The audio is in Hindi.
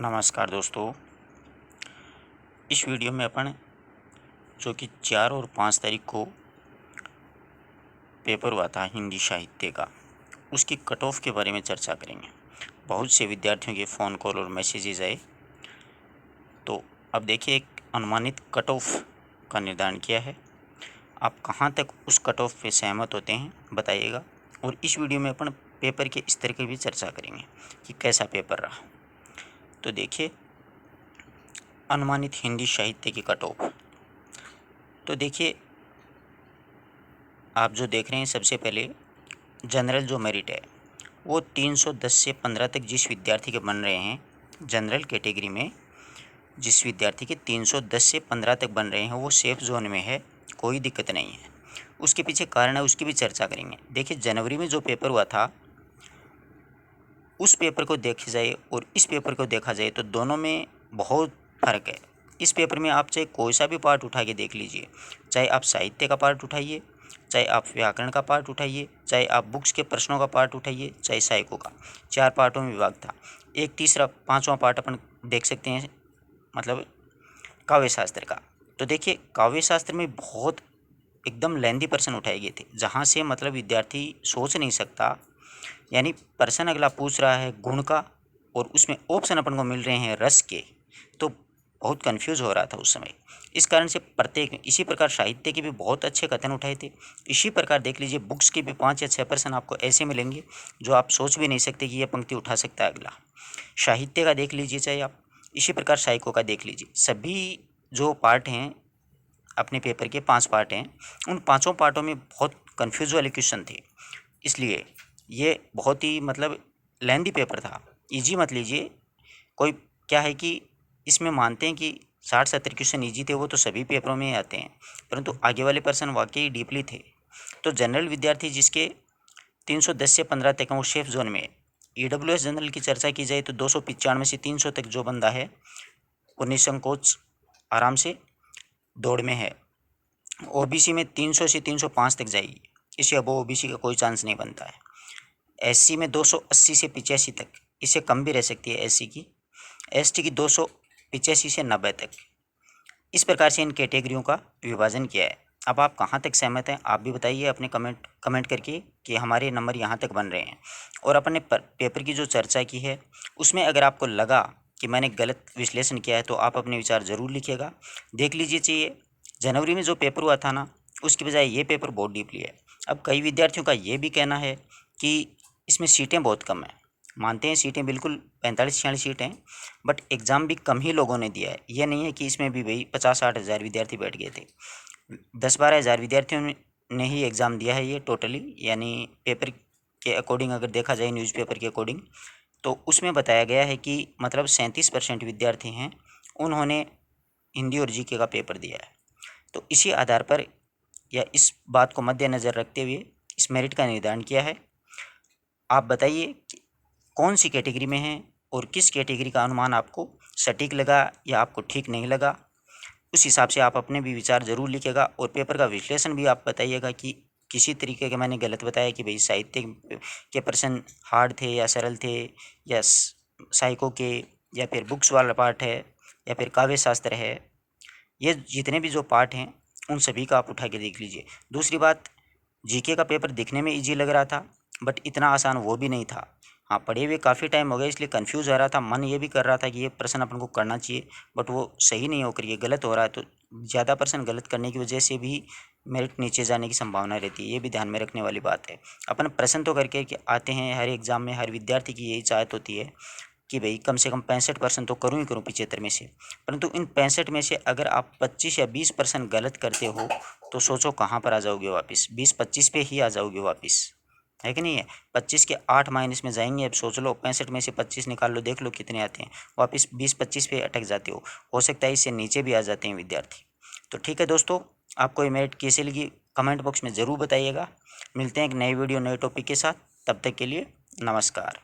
नमस्कार दोस्तों। इस वीडियो में अपन जो कि 4 और 5 तारीख को पेपर हुआ था हिंदी साहित्य का, उसकी कट ऑफ के बारे में चर्चा करेंगे। बहुत से विद्यार्थियों के फ़ोन कॉल और मैसेजेस आए, तो अब देखिए एक अनुमानित कट ऑफ का निर्धारण किया है। आप कहाँ तक उस कट ऑफ पे सहमत होते हैं बताइएगा। और इस वीडियो में अपन पेपर के स्तर की भी चर्चा करेंगे कि कैसा पेपर रहा। तो देखिए अनुमानित हिंदी साहित्य की कट ऑफ, तो देखिए आप जो देख रहे हैं, सबसे पहले जनरल जो मेरिट है वो 310 से 15 तक जिस विद्यार्थी के बन रहे हैं, जनरल कैटेगरी में जिस विद्यार्थी के 310 से 15 तक बन रहे हैं वो सेफ जोन में है, कोई दिक्कत नहीं है। उसके पीछे कारण है, उसकी भी चर्चा करेंगे। देखिए जनवरी में जो पेपर हुआ था उस पेपर को देखा जाए और इस पेपर को देखा जाए तो दोनों में बहुत फ़र्क है। इस पेपर में आप चाहे कोई सा भी पार्ट उठा के देख लीजिए, चाहे आप साहित्य का पार्ट उठाइए, चाहे आप व्याकरण का पार्ट उठाइए, चाहे आप बुक्स के प्रश्नों का पार्ट उठाइए, चाहे साइको का, 4 पार्टों में विभाग था। एक तीसरा 5वां पार्ट अपन देख सकते हैं, मतलब काव्य शास्त्र का। तो देखिए काव्य शास्त्र में बहुत एकदम लेंथी प्रश्न उठाए गए थे, जहाँ से मतलब विद्यार्थी सोच नहीं सकता। यानी प्रश्न अगला पूछ रहा है गुण का और उसमें ऑप्शन अपन को मिल रहे हैं रस के, तो बहुत कंफ्यूज हो रहा था उस समय। इस कारण से प्रत्येक इसी प्रकार साहित्य के भी बहुत अच्छे कथन उठाए थे। इसी प्रकार देख लीजिए बुक्स के भी 5 या 6 प्रश्न आपको ऐसे मिलेंगे जो आप सोच भी नहीं सकते कि ये पंक्ति उठा सकता है अगला। साहित्य का देख लीजिए, चाहे आप इसी प्रकार साहित्य का देख लीजिए। सभी जो पार्ट हैं अपने पेपर के 5 पार्ट हैं, उन पाँचों पार्टों में बहुत कन्फ्यूज वाले क्वेश्चन थे। इसलिए ये बहुत ही मतलब लेंदी पेपर था, इजी मत लीजिए। कोई क्या है कि इसमें मानते हैं कि 60-70 क्वेश्चन ईजी थे, वो तो सभी पेपरों में आते हैं, परंतु आगे वाले प्रश्न वाकई डीपली थे। तो जनरल विद्यार्थी जिसके 310 से 15 तक वो सेफ जोन में। EWS जनरल की चर्चा की जाए तो 295 से 300 तक जो बंदा है वो निसंकोच आराम से दौड़ में है। OBC में 300 से 305 तक जाएगी, इससे अब OBC का कोई चांस नहीं बनता है। SC में 280 से 85 तक, इससे कम भी रह सकती है SC की। ST की 285 से 90 तक। इस प्रकार से इन कैटेगरियों का विभाजन किया है। अब आप कहाँ तक सहमत हैं आप भी बताइए अपने कमेंट करके कि हमारे नंबर यहाँ तक बन रहे हैं। और अपने पेपर की जो चर्चा की है उसमें अगर आपको लगा कि मैंने गलत विश्लेषण किया है तो आप अपने विचार ज़रूर लिखिएगा। देख लीजिए, चाहिए जनवरी में जो पेपर हुआ था ना, उसकी बजाय ये पेपर बहुत डीपली है। अब कई विद्यार्थियों का ये भी कहना है कि इसमें सीटें बहुत कम हैं। मानते हैं सीटें बिल्कुल 45-46 सीटें हैं, बट एग्ज़ाम भी कम ही लोगों ने दिया है। ये नहीं है कि इसमें भी भाई 50-60 हज़ार विद्यार्थी बैठ गए थे। 10-12 हज़ार विद्यार्थियों ने ही एग्ज़ाम दिया है ये टोटली। यानी पेपर के अकॉर्डिंग अगर देखा जाए, न्यूज़पेपर के अकॉर्डिंग, तो उसमें बताया गया है कि मतलब 37% विद्यार्थी हैं उन्होंने हिंदी और जीके का पेपर दिया है। तो इसी आधार पर या इस बात को मद्देनज़र रखते हुए इस मेरिट का निर्धारण किया है। आप बताइए कि कौन सी कैटेगरी में हैं और किस कैटेगरी का अनुमान आपको सटीक लगा या आपको ठीक नहीं लगा। उस हिसाब से आप अपने भी विचार ज़रूर लिखिएगा और पेपर का विश्लेषण भी आप बताइएगा कि किसी तरीके के मैंने गलत बताया कि भाई साहित्य के प्रश्न हार्ड थे या सरल थे, या साइको के, या फिर बुक्स वाला पार्ट है, या फिर काव्य शास्त्र है। ये जितने भी जो पार्ट हैं उन सभी का आप उठा के देख लीजिए। दूसरी बात, जीके का पेपर दिखने में इजी लग रहा था बट इतना आसान वो भी नहीं था। हाँ, पढ़े हुए काफ़ी टाइम हो गया इसलिए कंफ्यूज हो रहा था, मन ये भी कर रहा था कि ये प्रश्न अपन को करना चाहिए, बट वो सही नहीं होकर ये गलत हो रहा है। तो ज़्यादा प्रश्न गलत करने की वजह से भी मेरिट नीचे जाने की संभावना रहती है, ये भी ध्यान में रखने वाली बात है। अपन प्रश्न तो करके कि आते हैं हर एग्ज़ाम में, हर विद्यार्थी की यही चाहत होती है कि भाई कम से कम 65% तो करूँ ही करूँ 75 में से। परंतु इन 65 में से अगर आप 25 या 20% गलत करते हो तो सोचो कहाँ पर आ जाओगे वापस, 20-25 पे ही आ जाओगे वापस, है कि नहीं है। 25 के 8 माइनस में जाएंगे। अब सोच लो 65 में से 25 निकाल लो, देख लो कितने आते हैं, वापस 20-25 पे अटक जाते हो सकता है इससे नीचे भी आ जाते हैं विद्यार्थी। तो ठीक है दोस्तों, आपको ये मेरिट कैसे लगी कमेंट बॉक्स में ज़रूर बताइएगा। मिलते हैं एक नई वीडियो नए टॉपिक के साथ, तब तक के लिए नमस्कार।